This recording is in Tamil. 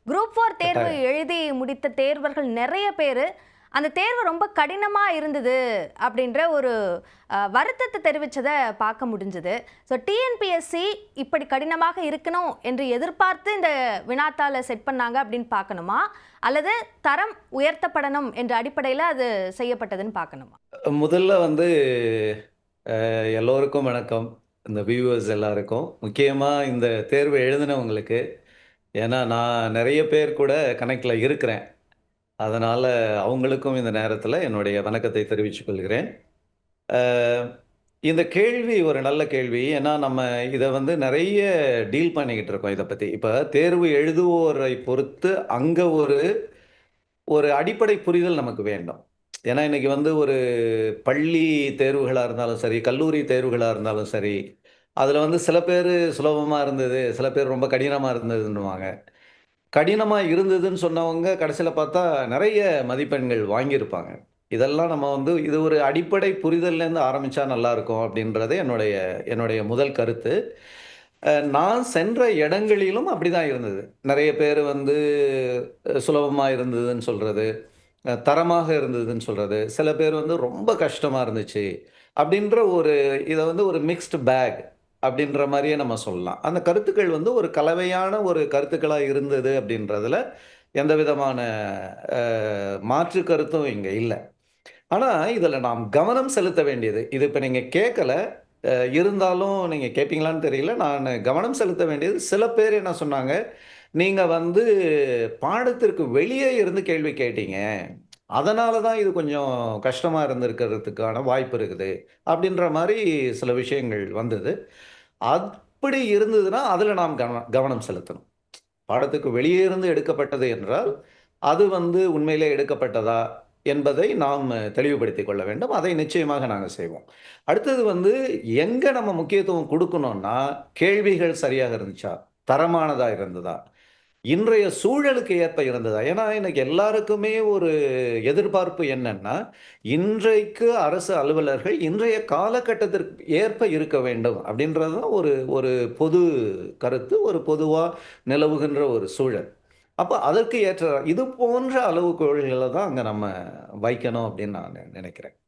குரூப் 4 தேர்வு கட்டாயம். எழுதி முடித்த தேர்வர்கள் நெறைய பேரு, அந்த தேர்வு ரொம்ப கடினமா இருந்தது அப்படின்ற ஒரு வருத்தத்த தெரிவிச்சத பார்க்க முடிஞ்சது. ஸோ டிஎன்பிஎஸ்சி இப்படி கடினமாக இருக்கணும் என்று எதிர்பார்த்து இந்த வினாத்தாள செட் பண்ணாங்க அப்படின்னு பார்க்கணுமா? அல்லது தரம் உயர்த்தப்படணும் என்ற அடிப்படையில அது செய்யப்பட்டதுன்னு பார்க்கணுமா? முதல்ல வந்து எல்லோருக்கும் வணக்கம். இந்த வியூவர்ஸ் எல்லாருக்கும். முக்கியமா இந்த தேர்வு எழுதினவங்களுக்கு. ஏன்னா, நான் நெறைய பேர் கூட கனெக்ட்ல இருக்கிறேன். அதனால அவங்களுக்கும் இந்த நேரத்தில என்னுடைய வணக்கத்தை தெரிவிச்சுக் கொள்கிறேன். அ இந்த கேள்வி ஒரு நல்ல கேள்வி. ஏன்னா, நம்ம இத வந்து நெறைய டீல் பண்ணிக்கிட்டு இருக்கோம் இத பத்தி. இப்ப தேர்வு எழுதுவோரை பொறுத்து அங்க ஒரு ஒரு அடிப்படை புரிதல் நமக்கு வேண்டும். ஏன்னா, இன்னைக்கு வந்து ஒரு பள்ளி தேர்வுகளா இருந்தாலும் சரி, கல்லூரி தேர்வுகளா இருந்தாலும் சரி, அதுல வந்து சில பேரு சுலபமா இருந்தது, சில பேர் ரொம்ப கடினமா இருந்ததுன்னுவாங்க. கடினமா இருந்ததுன்னு சொன்னவங்க கடைசில பார்த்தா நெறைய மதிப்பெண்கள் வாங்கியிருப்பாங்க. இதெல்லாம் நம்ம வந்து இது ஒரு அடிப்படை புரிதல்லேருந்து ஆரம்பிச்சா நல்லாருக்கும் அப்படின்றது என்னுடைய என்னுடைய முதல் கருத்து. நான் சென்ற இடங்களிலும் அப்படிதான் இருந்தது. நெறைய பேரு வந்து சுலபமா இருந்ததுன்னு சொல்றது. தரமாக இருந்ததுன்னு சொல்றது. சில பேர் வந்து ரொம்ப கஷ்டமா இருந்துச்சு. அப்படின்ற ஒரு இத வந்து ஒரு மிக்ஸ்ட் பேக் அப்படின்ற மாரியே நம்ம சொல்லலாம். அந்த கருத்துக்கள் வந்து ஒரு கலவையான ஒரு கருத்துக்களா இருந்தது அப்படின்றதுல எந்த விதமான அ மாற்று கருத்தும் இங்க இல்ல. ஆனா, இதுல நாம் கவனம் செலுத்த வேண்டியது இது இப்ப நீங்க கேட்கல. இருந்தாலும் நீங்க கேட்பீங்களான்னு தெரியல. நானு கவனம் செலுத்த வேண்டியது சில பேர் என்ன சொன்னாங்க, "நீங்க வந்து பாடத்திற்கு வெளியே இருந்து கேள்வி கேட்டீங்க. அதனால தான் இது கொஞ்சம் கஷ்டமா இருந்திருக்கிறதுக்கான வாய்ப்பு இருக்குது." அப்படின்ற மாரி சில விஷயங்கள் வந்தது. அப்படி இருந்ததுன்னா, அதுல நாம் கவனம் செலுத்தணும். பாடத்துக்கு வெளியே இருந்து எடுக்கப்பட்டது என்றால், அது வந்து உண்மையிலே எடுக்கப்பட்டதா என்பதை நாம் தெளிவுபடுத்திக் கொள்ள வேண்டும். அதை நிச்சயமாக நாங்க செய்வோம். அடுத்தது வந்து எங்க நம்ம முக்கியத்துவம் குடுக்கணும்னா, கேள்விகள் சரியாக இருந்துச்சா? தரமானதா இருந்ததா? இன்றைய சூழலுக்கு ஏற்ப இருந்ததா? ஏன்னா, இன்னைக்கு எல்லாருக்குமே ஒரு எதிர்பார்ப்பு என்னன்னா, இன்றைக்கு அரசு அலுவலர்கள் இன்றைய காலகட்டத்திற்கு ஏற்ப இருக்க வேண்டும் அப்படின்றது தான் ஒரு ஒரு பொது கருத்து. ஒரு பொதுவா நிலவுகின்ற ஒரு சூழல். அப்ப அதற்கு ஏற்ற இது போன்ற அளவுகோல்கள தான் அங்க நம்ம வைக்கணும் அப்படின்னு நான் நினைக்கிறேன்.